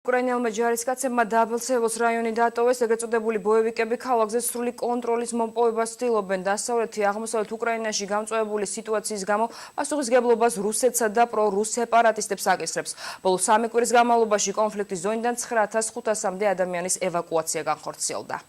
უკრაინელმა ჯარისკაცებმა დაბალცელოს რაიონი დატოვეს, ეგრეთ წოდებული ბოევიკები ქალაქზე სრული კონტროლის მომპოვებას ცდილობენ. დასავლეთი აღმოსავლეთ უკრაინაში გამწვავებული სიტუაციის გამო პასუხისმგებლობას რუსეთსა და პრორუს სეპარატისტებს აკისრებს. ბოლო 3 კვირის განმავლობაში კონფლიქტის ზონიდან 9500-მდე ადამიანის ევაკუაცია განხორციელდა.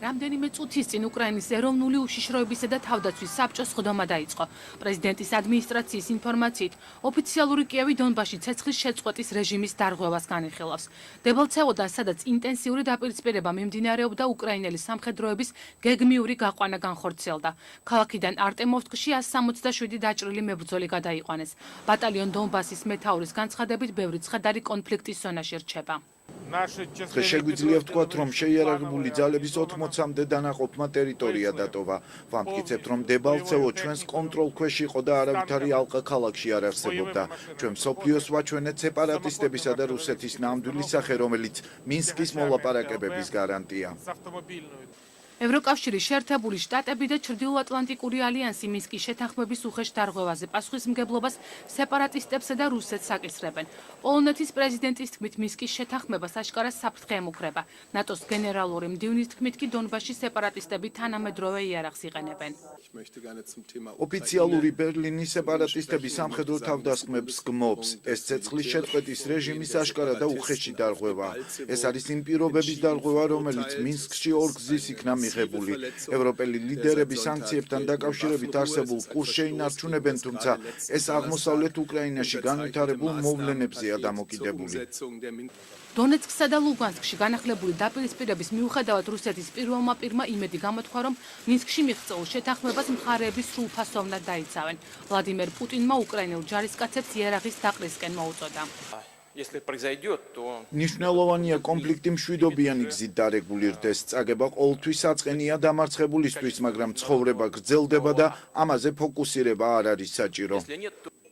რამდენიმე წუთის წინ უკრაინის ეროვნული უშიშროებისა და თავდაცვის საბჭოს ხდომა დაიწყო. პრეზიდენტის ადმინისტრაციის ინფორმაციით, ოფიციალური კიევი დონბასში ცეცხლის შეწყვეტის რეჟიმის დარღვევას განიხილავს. დებალცევოდან, სადაც ინტენსიური დაპირისპირება მიმდინარეობდა, უკრაინელი სამხედროების გეგმიური გაყვანა განხორციელდა. ქალაქიდან არტემოვსკში 167 დაჭრილი მებრძოლი გადაიყვანეს. ბატალიონ დონბასის მეთაურის განცხადებით, ბევრი ცხედარი კონფლიქტის ზონაში რჩება. შეგვიძლია ვთქვათ, რომ შეიარაღებული ძალების 80-მდე დანაყოფმა ტერიტორია დატოვა. ვამტკიცებთ, რომ დებალცევო ჩვენს კონტროლ ქვეშ იყო და არავითარი ალყა ქალაქში არ არსებობდა. ჩვენ მსოფლიოს ვაჩვენეთ სეპარატისტებისა და რუსეთის ნამდვილი სახე, რომელიც მინსკის მოლაპარაკებების გარანტია. ევროკავშირის შეერთებული შტატები და ჩრდილოატლანტიკური ალიანსი მინსკის შეთანხმების უხეშ დარღვევაზე პასუხისმგებლობას სეპარატისტებსა და რუსეთს აკისრებენ. პოლონეთის პრეზიდენტის თქმით, მინსკის შეთანხმებას აშკარად საფრთხე ემუქრება. ნატოს გენერალური მდივნის თქმით კი დონბასში სეპარატისტები თანამედროვე იარაღს იყენებენ. ოფიციალური ბერლინის სეპარატისტები სამხედრო თავდასხმებს გმობს. ეს ცეცხლის შეწყვეტის რეჟიმის აშკარა და უხეში დარღვევა. ეს არის იმ პირობების დარღვევა, რომელიც მინსკში ორ გზის იქნა მიღებული. ევროპელი ლიდერები სანქციებთან დაკავშირებით არსებულ კურსს შეინარჩუნებენ, თუმცა ეს აღმოსავლეთ უკრაინაში განვითარებულ მოვლენებზეა დამოკიდებული. დონეცკსა და ლუგანსკში განახლებული დაპირისპირების მიუხედავად რუსეთის პირველმა პირმა იმედი გამოთქვა, რომ მინსკში მიღწეულ შეთანხმებას მხარეები სრულფასოვნად დაიცავენ. ვლადიმერ პუტინმა უკრაინელ ჯარისკაცებს იარაღის დაყრისკენ მოუწოდა. ნიშნულოვანია კონფლიქტი მშვიდობიანი გზით დარეგულირდეს. წაგება ყოველთვის საწყენია დამარცხებულისთვის, მაგრამ ცხოვრება გრძელდება და ამაზე ფოკუსირება არ არის საჭირო.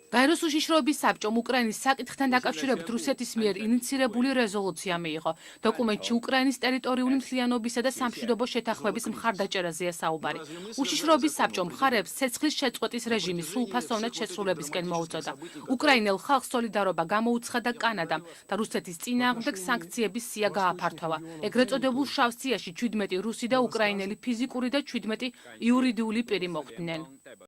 გაეროს უშიშროების საბჭომ უკრაინის საკითხთან დაკავშირებით რუსეთის მიერ ინიცირებული რეზოლუცია მიიღო. დოკუმენტში უკრაინის ტერიტორიული მთლიანობისა და სამშვიდობო შეთანხმების მხარდაჭერაზეა საუბარი. უშიშროების საბჭომ მხარეებს ცეცხლის შეწყვეტის რეჟიმის სრულფასოვნად შესრულებისკენ მოუწოდა. უკრაინელ ხალხს სოლიდარობა გამოუცხადა კანადამ და რუსეთის წინააღმდეგ სანქციების სია გააფართოვა. ეგრეთ წოდებულ შავ სიაში 17 რუსი და უკრაინელი ფიზიკური და 17 იურიდიული პირი მოხვდნენ.